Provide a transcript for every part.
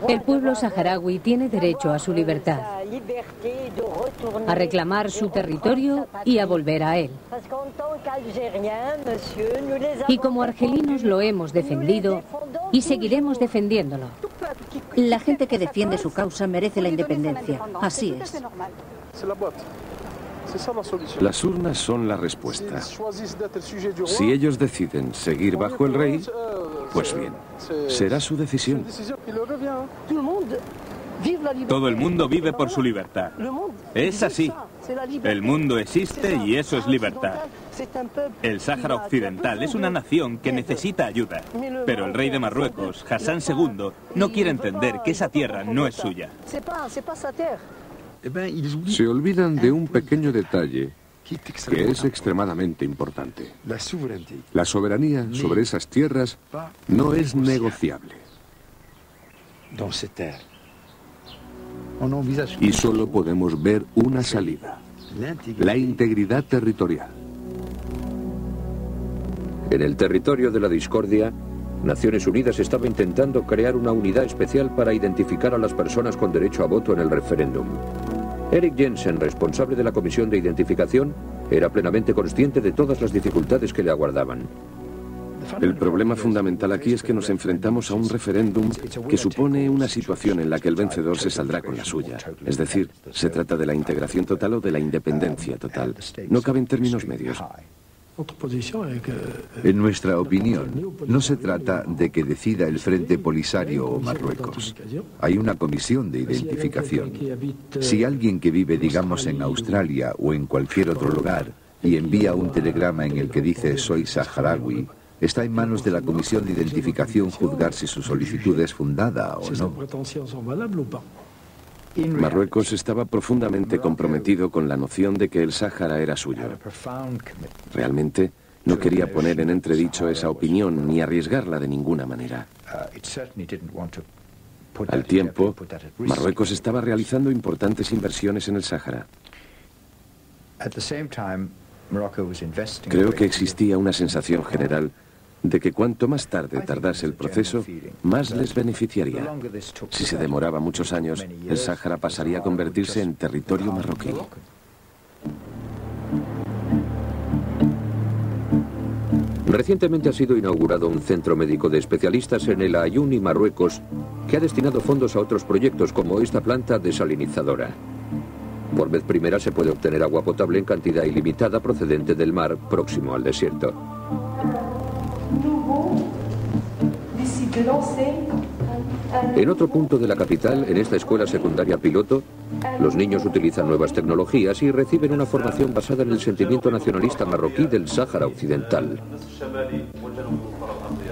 El pueblo saharaui tiene derecho a su libertad, a reclamar su territorio y a volver a él. Y como argelinos lo hemos defendido y seguiremos defendiéndolo. La gente que defiende su causa merece la independencia. Así es. Las urnas son la respuesta. Si ellos deciden seguir bajo el rey, pues bien, será su decisión. Todo el mundo vive por su libertad. Es así. El mundo existe y eso es libertad. El Sáhara Occidental es una nación que necesita ayuda, pero el rey de Marruecos, Hassan II, no quiere entender que esa tierra no es suya. Se olvidan de un pequeño detalle que es extremadamente importante. La soberanía sobre esas tierras no es negociable. Y solo podemos ver una salida: la integridad territorial. En el territorio de la discordia, Naciones Unidas estaba intentando crear una unidad especial para identificar a las personas con derecho a voto en el referéndum. Erik Jensen, responsable de la comisión de identificación, era plenamente consciente de todas las dificultades que le aguardaban. El problema fundamental aquí es que nos enfrentamos a un referéndum que supone una situación en la que el vencedor se saldrá con la suya. Es decir, se trata de la integración total o de la independencia total. No caben términos medios. En nuestra opinión, no se trata de que decida el Frente Polisario o Marruecos. Hay una comisión de identificación. Si alguien que vive, digamos, en Australia o en cualquier otro lugar y envía un telegrama en el que dice «soy saharaui», está en manos de la comisión de identificación juzgar si su solicitud es fundada o no. Marruecos estaba profundamente comprometido con la noción de que el Sáhara era suyo. Realmente no quería poner en entredicho esa opinión ni arriesgarla de ninguna manera. Al tiempo, Marruecos estaba realizando importantes inversiones en el Sáhara. Creo que existía una sensación general de que cuanto más tarde tardase el proceso, más les beneficiaría. Si se demoraba muchos años, el Sáhara pasaría a convertirse en territorio marroquí. Recientemente ha sido inaugurado un centro médico de especialistas en el Aaiún, Marruecos, que ha destinado fondos a otros proyectos como esta planta desalinizadora. Por vez primera se puede obtener agua potable en cantidad ilimitada procedente del mar próximo al desierto. En otro punto de la capital, en esta escuela secundaria piloto, los niños utilizan nuevas tecnologías y reciben una formación basada en el sentimiento nacionalista marroquí del Sáhara Occidental.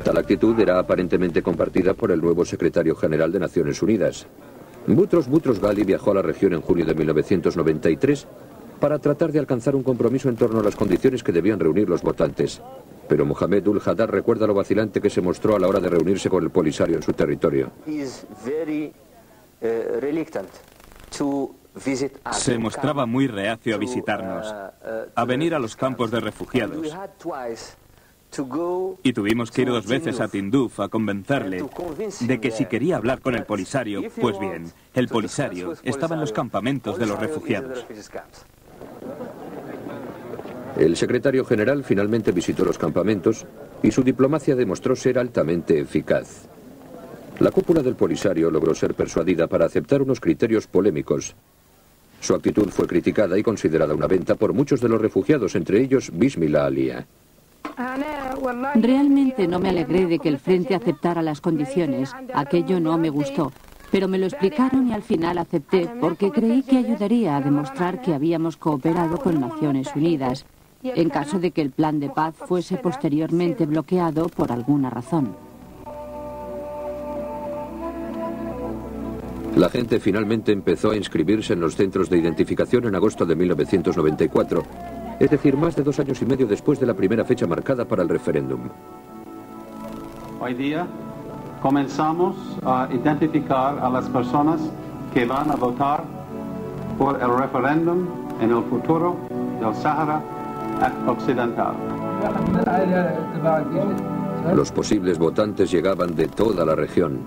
Tal actitud era aparentemente compartida por el nuevo secretario general de Naciones Unidas. Boutros Boutros-Ghali viajó a la región en junio de 1993 para tratar de alcanzar un compromiso en torno a las condiciones que debían reunir los votantes. Pero Mohamed Ul-Haddad recuerda lo vacilante que se mostró a la hora de reunirse con el Polisario en su territorio. Se mostraba muy reacio a visitarnos, a venir a los campos de refugiados. Y tuvimos que ir 2 veces a Tinduf a convencerle de que si quería hablar con el Polisario, pues bien, el Polisario estaba en los campamentos de los refugiados. El secretario general finalmente visitó los campamentos y su diplomacia demostró ser altamente eficaz. La cúpula del Polisario logró ser persuadida para aceptar unos criterios polémicos. Su actitud fue criticada y considerada una venta por muchos de los refugiados, entre ellos Bismillah Alia. Realmente no me alegré de que el Frente aceptara las condiciones. Aquello no me gustó. Pero me lo explicaron y al final acepté porque creí que ayudaría a demostrar que habíamos cooperado con Naciones Unidas, en caso de que el plan de paz fuese posteriormente bloqueado por alguna razón. La gente finalmente empezó a inscribirse en los centros de identificación en agosto de 1994, es decir, más de 2 años y medio después de la primera fecha marcada para el referéndum. Hoy día comenzamos a identificar a las personas que van a votar por el referéndum en el futuro del Sáhara Occidental. Los posibles votantes llegaban de toda la región.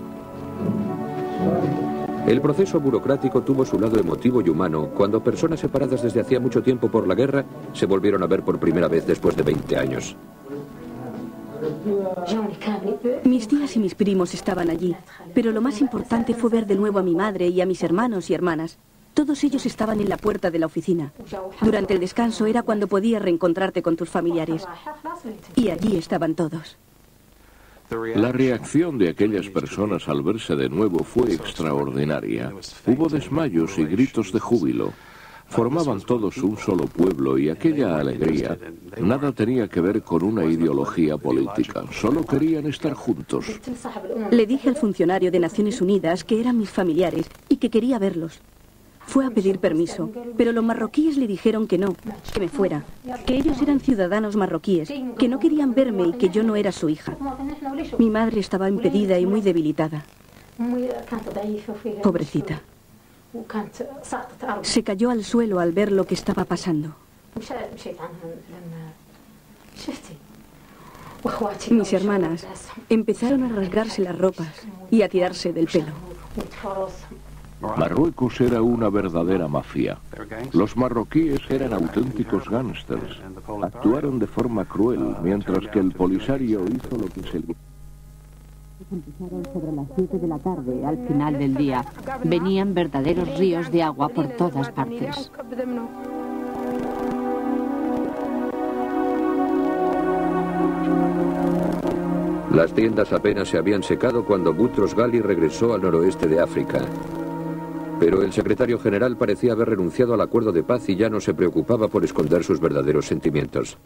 El proceso burocrático tuvo su lado emotivo y humano cuando personas separadas desde hacía mucho tiempo por la guerra se volvieron a ver por primera vez después de 20 años. Mis tías y mis primos estaban allí, pero lo más importante fue ver de nuevo a mi madre y a mis hermanos y hermanas. Todos ellos estaban en la puerta de la oficina. Durante el descanso era cuando podías reencontrarte con tus familiares. Y allí estaban todos. La reacción de aquellas personas al verse de nuevo fue extraordinaria. Hubo desmayos y gritos de júbilo. Formaban todos un solo pueblo y aquella alegría nada tenía que ver con una ideología política. Solo querían estar juntos. Le dije al funcionario de Naciones Unidas que eran mis familiares y que quería verlos. Fue a pedir permiso, pero los marroquíes le dijeron que no, que me fuera, que ellos eran ciudadanos marroquíes, que no querían verme y que yo no era su hija. Mi madre estaba impedida y muy debilitada. Pobrecita. Se cayó al suelo al ver lo que estaba pasando. Mis hermanas empezaron a rasgarse las ropas y a tirarse del pelo. Marruecos era una verdadera mafia. Los marroquíes eran auténticos gángsters. Actuaron de forma cruel, mientras que el Polisario hizo lo que se le... Empezaron sobre las 7 de la tarde, al final del día. Venían verdaderos ríos de agua por todas partes. Las tiendas apenas se habían secado cuando Boutros Ghali regresó al noroeste de África. Pero el secretario general parecía haber renunciado al acuerdo de paz y ya no se preocupaba por esconder sus verdaderos sentimientos.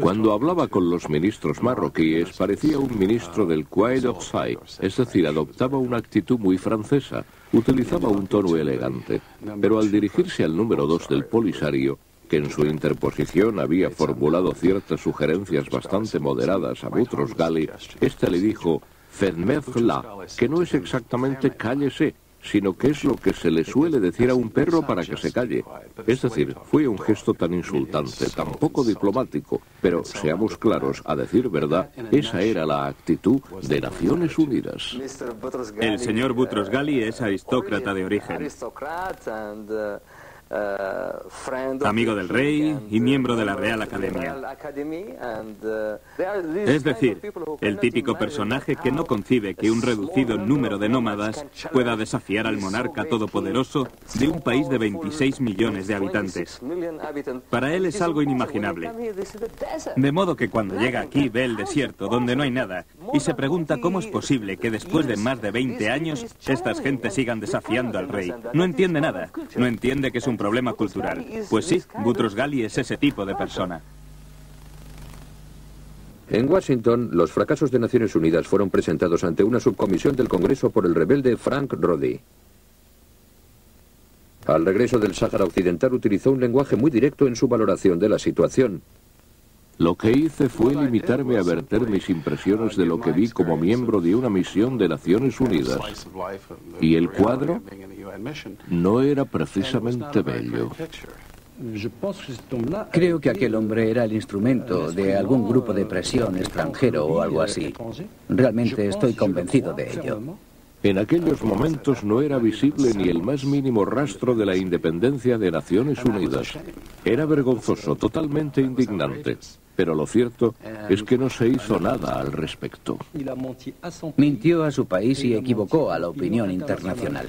Cuando hablaba con los ministros marroquíes, parecía un ministro del Quai d'Orsay, es decir, adoptaba una actitud muy francesa, utilizaba un tono elegante. Pero al dirigirse al número 2 del Polisario, que en su interposición había formulado ciertas sugerencias bastante moderadas a Boutros Ghali, este le dijo, "Fermez-la", que no es exactamente cállese, sino que es lo que se le suele decir a un perro para que se calle. Es decir, fue un gesto tan insultante, tan poco diplomático, pero seamos claros, a decir verdad, esa era la actitud de Naciones Unidas. El señor Boutros Ghali es aristócrata de origen. Amigo del rey y miembro de la Real Academia. Es decir, el típico personaje que no concibe que un reducido número de nómadas pueda desafiar al monarca todopoderoso de un país de 26 millones de habitantes. Para él es algo inimaginable. De modo que cuando llega aquí ve el desierto donde no hay nada y se pregunta cómo es posible que después de más de 20 años estas gentes sigan desafiando al rey. No entiende nada. No entiende que es un problema cultural. Pues sí, Boutros Ghali es ese tipo de persona. En Washington, los fracasos de Naciones Unidas fueron presentados ante una subcomisión del Congreso por el rebelde Frank Roddy. Al regreso del Sáhara Occidental utilizó un lenguaje muy directo en su valoración de la situación. Lo que hice fue limitarme a verter mis impresiones de lo que vi como miembro de una misión de Naciones Unidas. Y el cuadro no era precisamente bello. Creo que aquel hombre era el instrumento de algún grupo de presión extranjero o algo así. Realmente estoy convencido de ello. En aquellos momentos no era visible ni el más mínimo rastro de la independencia de Naciones Unidas. Era vergonzoso, totalmente indignante. Pero lo cierto es que no se hizo nada al respecto. Mintió a su país y equivocó a la opinión internacional.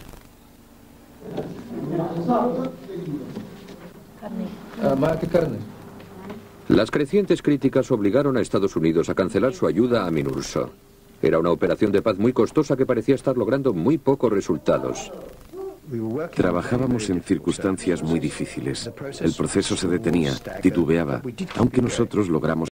Las crecientes críticas obligaron a Estados Unidos a cancelar su ayuda a MINURSO. Era una operación de paz muy costosa que parecía estar logrando muy pocos resultados. Trabajábamos en circunstancias muy difíciles. El proceso se detenía, titubeaba, aunque nosotros logramos